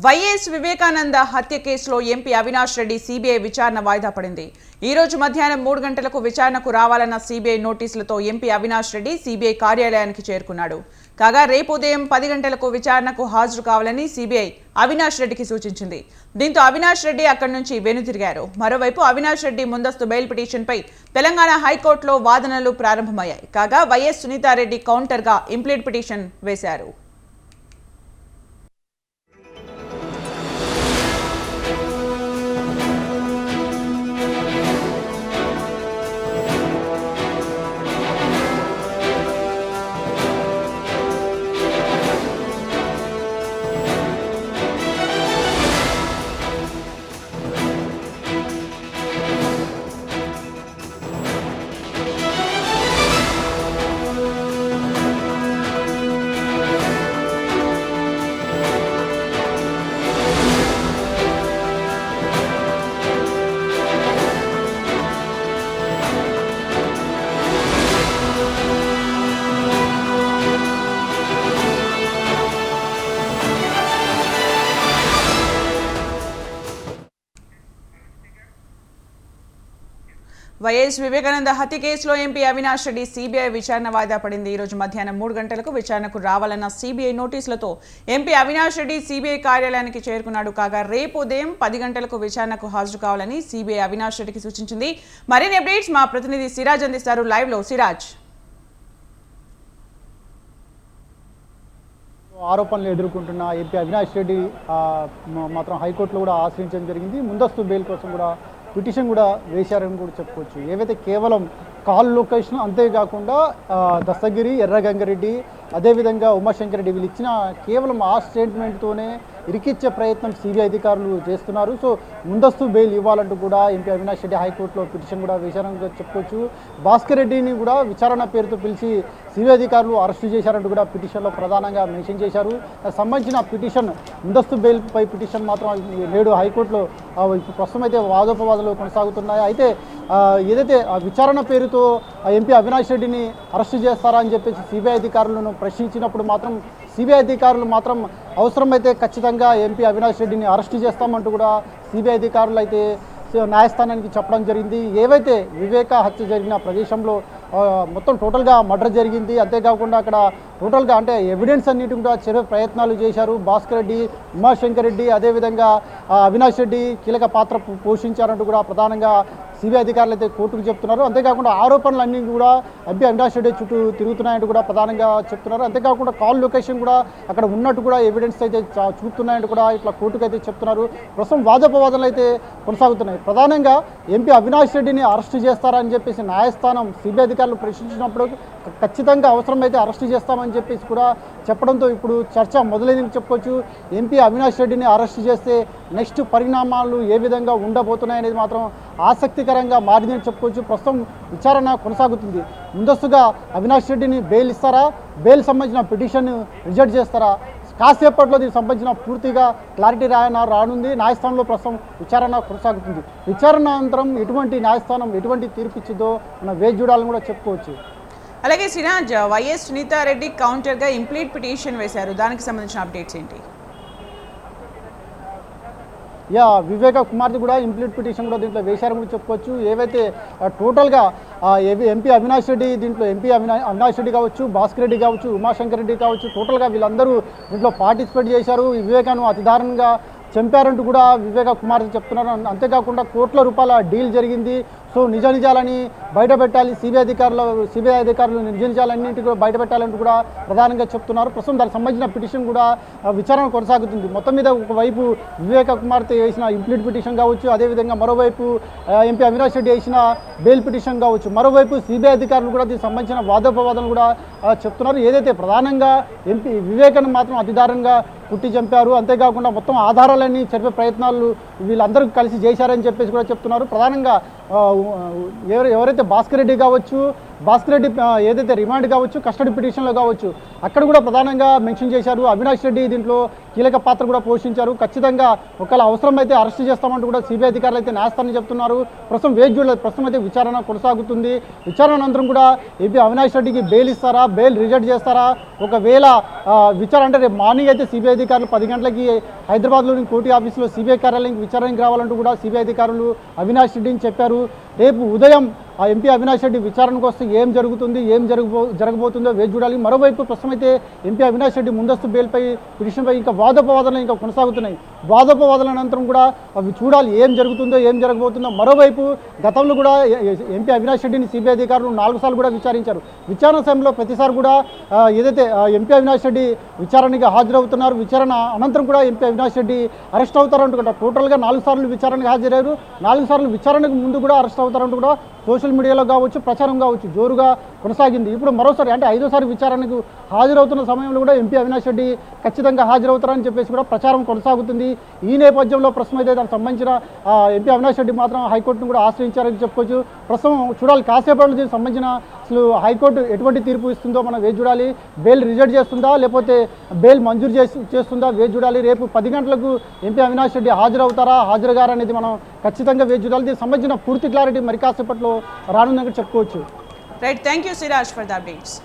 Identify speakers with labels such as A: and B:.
A: YS Vivekananda హత్య కేసులో MP Avinash Reddy CBI విచారణ వాయిదా పడింది. ఈ రోజు మధ్యాహ్నం 3 గంటలకు విచారణకు రావాలన్న సీబీఐ నోటీసులతో ఎంపీ అవినాష్ రెడ్డి సీబీఐ కార్యాలయానికి చేరుకున్నాడు. కాగా రేపు ఉదయం 10 గంటలకు విచారణకు హాజరు కావాలని సీబీఐ అవినాష్ రెడ్డికి సూచించింది. దీంతో అవినాష్ రెడ్డి అక్కడి నుంచి వెనుతిరిగారు. మరోవైపు అవినాష్ రెడ్డి ముందస్తు బెయిల్ పిటిషన్పై తెలంగాణ హైకోర్టులో వాదనలు ప్రారంభమయ్యాయి. కాగా వైఎస్ సునీతారెడ్డి కౌంటర్గా ఇంప్లీడ్ పిటిషన్ వేశారు. వైఎస్ వివేకానంద హత్య కేసులో ఎంపీ అవినాష్ రెడ్డి సీబీఐ విచారణ వాయిదా పడింది. ఈ రోజు మధ్యాహ్నం 3 గంటలకు విచారణకు రావాలన్న సీబీఐ నోటీసులతో ఎంపీ అవినాష్ రెడ్డి సీబీఐ కార్యాలయానికి చేరుకున్నాడు. కాగా రేపు ఉదయం 10 గంటలకు విచారణకు హాజరు కావాలని సీబీఐ అవినాష్ రెడ్డికి సూచించింది. మరిన్ని అప్డేట్స్ మా ప్రతినిధి సిరాజ్ అందిస్తారు. లైవ్ లో సిరాజ్.
B: ఆరోపణలు ఎదుర్కొంటున్న ఎంపీ అవినాష్ రెడ్డి మాత్రం హైకోర్టులో కూడా ఆశ్రయించడం జరిగింది. ముందస్తు బెయిల్ కోసం కూడా పిటిషన్ కూడా వేశారని కూడా చెప్పుకోవచ్చు. ఏవైతే కేవలం కాల్ లొకేషన్ అంతేకాకుండా దస్తగిరి, ఎర్రగంగారెడ్డి, అదేవిధంగా ఉమాశంకర్ రెడ్డి వీళ్ళు ఇచ్చిన కేవలం ఆ స్టేట్మెంట్తోనే ఇరికిచ్చే ప్రయత్నం సిబిఐ అధికారులు చేస్తున్నారు. సో ముందస్తు బెయిల్ ఇవ్వాలంటూ కూడా ఎంపీ అవినాష్ రెడ్డి హైకోర్టులో పిటిషన్ కూడా వేశారని చెప్పుకోవచ్చు. భాస్కర్ రెడ్డిని కూడా విచారణ పేరుతో పిలిచి సిబిఐ అధికారులు అరెస్టు చేశారంటూ కూడా పిటిషన్లో ప్రధానంగా మెన్షన్ చేశారు. సంబంధించిన పిటిషన్ ముందస్తు బెయిల్పై పిటిషన్ మాత్రం నేడు హైకోర్టులో ప్రస్తుతం అయితే వాదోపవాదాలు కొనసాగుతున్నాయి. అయితే ఏదైతే విచారణ పేరుతో ఎంపీ అవినాష్ రెడ్డిని అరెస్టు చేస్తారా అని చెప్పేసి సిబిఐ అధికారులను ప్రశ్నించినప్పుడు మాత్రం సిబిఐ అధికారులు మాత్రం అవసరమైతే ఖచ్చితంగా ఎంపీ అవినాష్ రెడ్డిని అరెస్టు చేస్తామంటూ కూడా సిబిఐ అధికారులు అయితే న్యాయస్థానానికి చెప్పడం జరిగింది. ఏవైతే వివేక హత్య జరిగిన ప్రదేశంలో మొత్తం టోటల్గా మర్డర్ జరిగింది, అంతేకాకుండా అక్కడ టోటల్గా అంటే ఎవిడెన్స్ అన్నిటి కూడా చెరే ప్రయత్నాలు చేశారు. భాస్కర్ రెడ్డి, ఉమాశంకర్ రెడ్డి, అదేవిధంగా అవినాష్ రెడ్డి కీలక పాత్ర పోషించారంటూ కూడా ప్రధానంగా సిబిఐ అధికారులు అయితే కోర్టుకు చెప్తున్నారు. అంతేకాకుండా ఆరోపణలన్నీ కూడా ఎంపీ అవినాష్ రెడ్డి చుట్టూ తిరుగుతున్నాయంటూ కూడా ప్రధానంగా చెప్తున్నారు. అంతేకాకుండా కాల్ లొకేషన్ కూడా అక్కడ ఉన్నట్టు కూడా ఎవిడెన్స్ అయితే చూపుతున్నాయంటూ కూడా ఇట్లా కోర్టుకు అయితే చెప్తున్నారు. ప్రస్తుతం వాదోపవాదాలు అయితే కొనసాగుతున్నాయి. ప్రధానంగా ఎంపీ అవినాష్ రెడ్డిని అరెస్టు చేస్తారని చెప్పేసి న్యాయస్థానం సిబిఐ అధికారులు ప్రశ్నించినప్పుడు ఖచ్చితంగా అవసరమైతే అరెస్టు చేస్తామని చెప్పేసి కూడా చెప్పడంతో ఇప్పుడు చర్చ మొదలైందని చెప్పుకోవచ్చు. ఎంపీ అవినాష్ రెడ్డిని అరెస్టు చేస్తే నెక్స్ట్ పరిణామాలు ఏ విధంగా ఉండబోతున్నాయనేది మాత్రం ఆసక్తికరంగా మారిందని చెప్పుకోవచ్చు. ప్రస్తుతం విచారణ కొనసాగుతుంది. ముందస్తుగా అవినాష్ రెడ్డిని బెయిల్ ఇస్తారా, బెయిల్ సంబంధించిన పిటిషన్ రిజెక్ట్ చేస్తారా, కాసేపట్లో దీనికి సంబంధించిన పూర్తిగా క్లారిటీ రానుంది. న్యాయస్థానంలో ప్రస్తుతం విచారణ కొనసాగుతుంది. విచారణ అనంతరం ఎటువంటి న్యాయస్థానం ఎటువంటి తీర్పు ఇచ్చిందో మనం వేచి చూడాలని కూడా చెప్పుకోవచ్చు.
A: అలాగే సిరాజ్, వైఎస్ సునీతారెడ్డి కౌంటర్గా ఇంప్లీడ్ పిటిషన్ వేశారు. దానికి సంబంధించిన అప్డేట్స్ ఏంటి?
B: వివేక కుమార్తె కూడా ఇంప్లీడ్ పిటిషన్ కూడా దీంట్లో వేశారని కూడా చెప్పుకోవచ్చు. ఏవైతే టోటల్గా ఎంపీ అవినాష్ రెడ్డి దీంట్లో అవినాష్ రెడ్డి కావచ్చు, భాస్కర్ రెడ్డి కావచ్చు, ఉమాశంకర్ రెడ్డి కావచ్చు, టోటల్గా వీళ్ళందరూ దీంట్లో పార్టిసిపేట్ చేశారు. వివేకాను అతి దారుణంగా చంపారంటూ కూడా వివేక కుమార్తె చెప్తున్నారు. అంతేకాకుండా కోట్ల రూపాయల డీల్ జరిగింది. సో నిజాలని బయటపెట్టాలి, సిబిఐ అధికారులు నిజాలన్నింటి కూడా బయటపెట్టాలంటూ కూడా ప్రధానంగా చెప్తున్నారు. ప్రస్తుతం దానికి సంబంధించిన పిటిషన్ కూడా విచారణ కొనసాగుతుంది. మొత్తం మీద ఒకవైపు వివేక కుమార్తె వేసిన ఇంప్లీడ్ పిటిషన్ కావచ్చు, అదేవిధంగా మరోవైపు ఎంపీ అవినాష్ రెడ్డి వేసిన బెయిల్ పిటిషన్ కావచ్చు, మరోవైపు సిబిఐ అధికారులు కూడా దీనికి సంబంధించిన వాదోపవాదాలు కూడా చెప్తున్నారు. ఏదైతే ప్రధానంగా ఎంపీ వివేకను మాత్రం అతిదారుణంగా కుట్టి చంపారు, అంతేకాకుండా మొత్తం ఆధారాలన్నీ చెరిపే ప్రయత్నాలు వీళ్ళందరూ కలిసి చేశారని చెప్పేసి కూడా చెప్తున్నారు. ప్రధానంగా ఎవరైతే భాస్కర్ రెడ్డి కావచ్చు, భాస్కర్ రెడ్డి ఏదైతే రిమాండ్ కావచ్చు, కస్టడీ పిటిషన్లో కావచ్చు, అక్కడ కూడా ప్రధానంగా మెన్షన్ చేశారు. అవినాష్ రెడ్డి దీంట్లో కీలక పాత్ర కూడా పోషించారు. ఖచ్చితంగా ఒకవేళ అవసరమైతే అరెస్ట్ చేస్తామంటూ కూడా సిబిఐ అధికారులు అయితే నేస్తారని చెప్తున్నారు. ప్రస్తుతం వేచి చూడలేదు. ప్రస్తుతం అయితే విచారణ కొనసాగుతుంది. విచారణ అనంతరం కూడా ఏపీ అవినాష్ రెడ్డికి బెయిల్ ఇస్తారా, బెయిల్ రిజెక్ట్ చేస్తారా, ఒకవేళ విచారణ అంటే రేపు మార్నింగ్ అయితే సిబిఐ అధికారులు 10 గంటలకి హైదరాబాద్లోని కోర్టు ఆఫీసులో సిబిఐ కార్యాలయానికి విచారణకి రావాలంటూ కూడా సిబిఐ అధికారులు అవినాష్ రెడ్డిని చెప్పారు. రేపు ఉదయం ఆ ఎంపీ అవినాష్ రెడ్డి విచారణకు వస్తే ఏం జరుగుతుంది, ఏం జరగబోతుందో వేచి చూడాలి. మరోవైపు ప్రస్తుతం అయితే ఎంపీ అవినాష్ రెడ్డి ముందస్తు బెయిల్పై పిటిషన్పై ఇంకా వాదోపవాదనలు ఇంకా కొనసాగుతున్నాయి. వాదోపవాదనల అనంతరం కూడా అవి చూడాలి ఏం జరుగుతుందో, ఏం జరగబోతుందో. మరోవైపు గతంలో కూడా ఎంపీ అవినాష్ రెడ్డిని సిబిఐ అధికారులు 4 సార్లు కూడా విచారించారు. విచారణ సమయంలో ప్రతిసారి కూడా ఏదైతే ఎంపీ అవినాష్ రెడ్డి విచారణకి హాజరవుతున్నారు, విచారణ అనంతరం కూడా ఎంపీ అవినాష్ రెడ్డి అరెస్ట్ అవుతారంటూ కూడా టోటల్గా 4 సార్లు విచారణకు హాజరయ్యారు. 4 సార్లు విచారణకు ముందు కూడా అరెస్ట్ అవుతారంటూ కూడా సోషల్ మీడియాలో కావచ్చు, ప్రచారం కావచ్చు జోరుగా కొనసాగింది. ఇప్పుడు మరోసారి అంటే 5వ విచారణకు హాజరవుతున్న సమయంలో కూడా ఎంపీ అవినాష్ రెడ్డి ఖచ్చితంగా హాజరవుతారని చెప్పేసి కూడా ప్రచారం కొనసాగుతుంది. ఈ నేపథ్యంలో ప్రస్తుతం అయితే దానికి సంబంధించిన ఎంపీ అవినాష్ రెడ్డి మాత్రం హైకోర్టును కూడా ఆశ్రయించారని చెప్పుకోవచ్చు. ప్రస్తుతం చూడాలి కాసేపట్లో దీనికి సంబంధించిన అసలు హైకోర్టు ఎటువంటి తీర్పు ఇస్తుందో మనం వేచి చూడాలి. బెయిల్ రిజెక్ట్ చేస్తుందా లేకపోతే బెయిల్ మంజూరు చేస్తుందా వేచి చూడాలి. రేపు 10 గంటలకు ఎంపీ అవినాష్ రెడ్డి హాజరవుతారా, హాజరుగారా అనేది మనం ఖచ్చితంగా వేచి చూడాలి. దీనికి సంబంధించిన పూర్తి క్లారిటీ మరి కాసేపట్లో రానుందని చెప్పుకోవచ్చు.
A: Right, thank you Siraj for the updates.